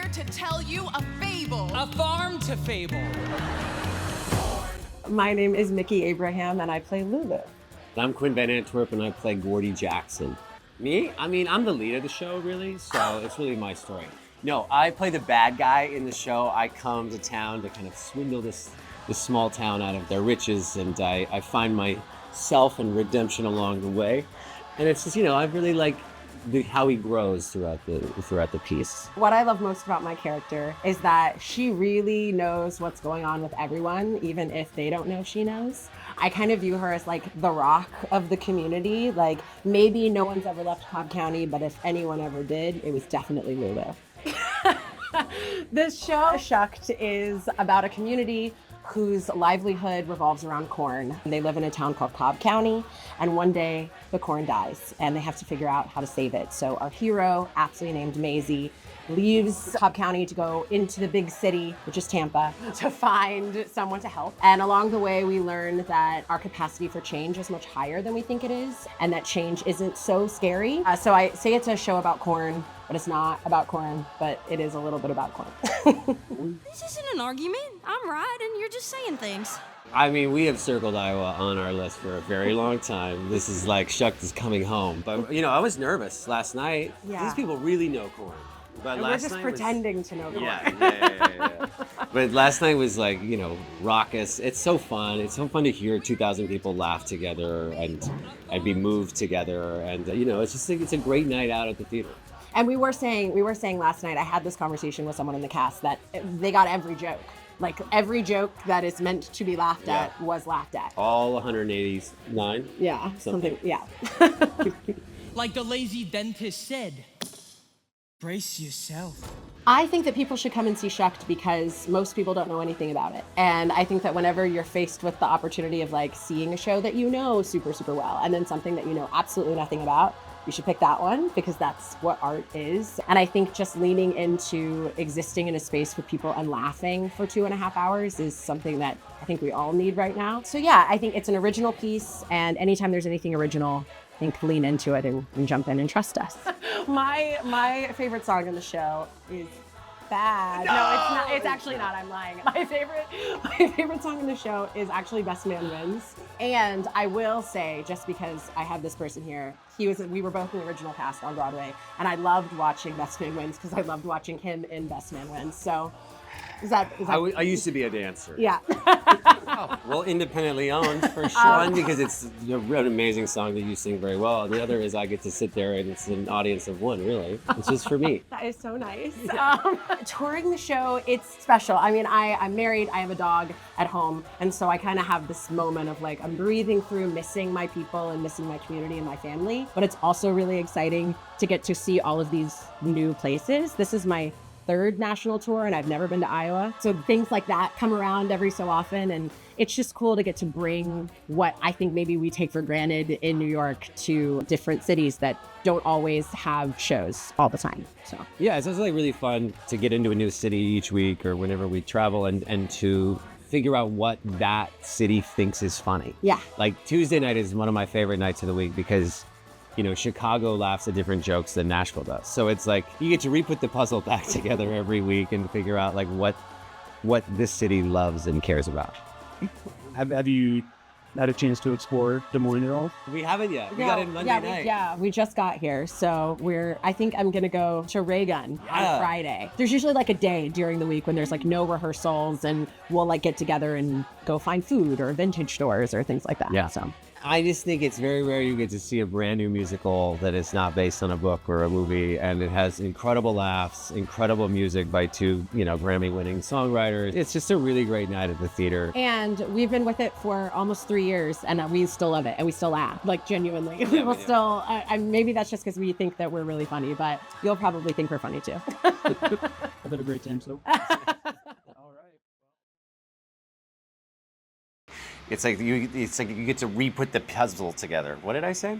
here to tell you a fable. A farm to fable. My name is Mickey Abraham, and I play Lulu. I'm Quinn Van Antwerp, and I play Gordy Jackson. Me? I mean, I'm the lead of the show, really, so it's really my story. No, I play the bad guy in the show. I come to town to kind of swindle this small town out of their riches, and I find myself and redemption along the way. And it's just, I really like how he grows throughout the piece. What I love most about my character is that she really knows what's going on with everyone, even if they don't know she knows. I kind of view her as like the rock of the community. Like, maybe no one's ever left Cobb County, but if anyone ever did, it was definitely Lulu. This show, Shucked, is about a community whose livelihood revolves around corn. They live in a town called Cobb County, and one day the corn dies, and they have to figure out how to save it. So our hero, aptly named Maisie, leaves Cobb County to go into the big city, which is Tampa, to find someone to help. And along the way, we learn that our capacity for change is much higher than we think it is, and that change isn't so scary. So I say it's a show about corn, but it's not about corn, but it is a little bit about corn. This isn't an argument. I'm right, and you're just saying things. I mean, we have circled Iowa on our list for a very long time. This is like Shucked is coming home. But, I was nervous last night. Yeah. These people really know corn. But And last we're just night pretending to know corn. Yeah. But last night was like, raucous. It's so fun. It's so fun to hear 2,000 people laugh together and be moved together. And, it's a great night out at the theater. And we were saying last night, I had this conversation with someone in the cast that they got every joke. Like, every joke that is meant to be laughed at was laughed at. All 189? Yeah, something, yeah. Like the lazy dentist said, brace yourself. I think that people should come and see Shucked because most people don't know anything about it. And I think that whenever you're faced with the opportunity of like seeing a show that you know super, super well, and then something that you know absolutely nothing about, you should pick that one because that's what art is. And I think just leaning into existing in a space with people and laughing for 2.5 hours is something that I think we all need right now. So yeah, I think it's an original piece, and anytime there's anything original, I think lean into it and jump in and trust us. My favorite song in the show is Bad. No, it's not. It's actually not. I'm lying. My favorite song in the show is actually Best Man Wins. And I will say, just because I have this person here, we were both in the original cast on Broadway, and I loved watching Best Man Wins because I loved watching him in Best Man Wins. So is that I used to be a dancer. Yeah. Well, independently owned for sure. One, because it's an amazing song that you sing very well. And the other is I get to sit there and it's an audience of one, really. It's just for me. That is so nice. Touring the show, it's special. I mean, I'm married, I have a dog at home. And so I kind of have this moment of like, I'm breathing through missing my people and missing my community and my family. But it's also really exciting to get to see all of these new places. This is my third national tour, and I've never been to Iowa. So things like that come around every so often, and it's just cool to get to bring what I think maybe we take for granted in New York to different cities that don't always have shows all the time. So yeah, it's like really fun to get into a new city each week or whenever we travel and to figure out what that city thinks is funny. Yeah. Like Tuesday night is one of my favorite nights of the week because Chicago laughs at different jokes than Nashville does. So it's like you get to re-put the puzzle back together every week and figure out like what this city loves and cares about. Have you had a chance to explore Des Moines at all? We haven't yet. We got in Monday night. We just got here. So I think I'm going to go to Raygun on Friday. There's usually like a day during the week when there's like no rehearsals and we'll like get together and go find food or vintage stores or things like that. Yeah. So I just think it's very rare you get to see a brand new musical that is not based on a book or a movie, and it has incredible laughs, incredible music by two, Grammy-winning songwriters. It's just a really great night at the theater. And we've been with it for almost 3 years, and we still love it, and we still laugh, like genuinely. We will still, maybe that's just because we think that we're really funny, but you'll probably think we're funny too. I've had a great time, so. It's like you get to re-put the puzzle together. What did I say?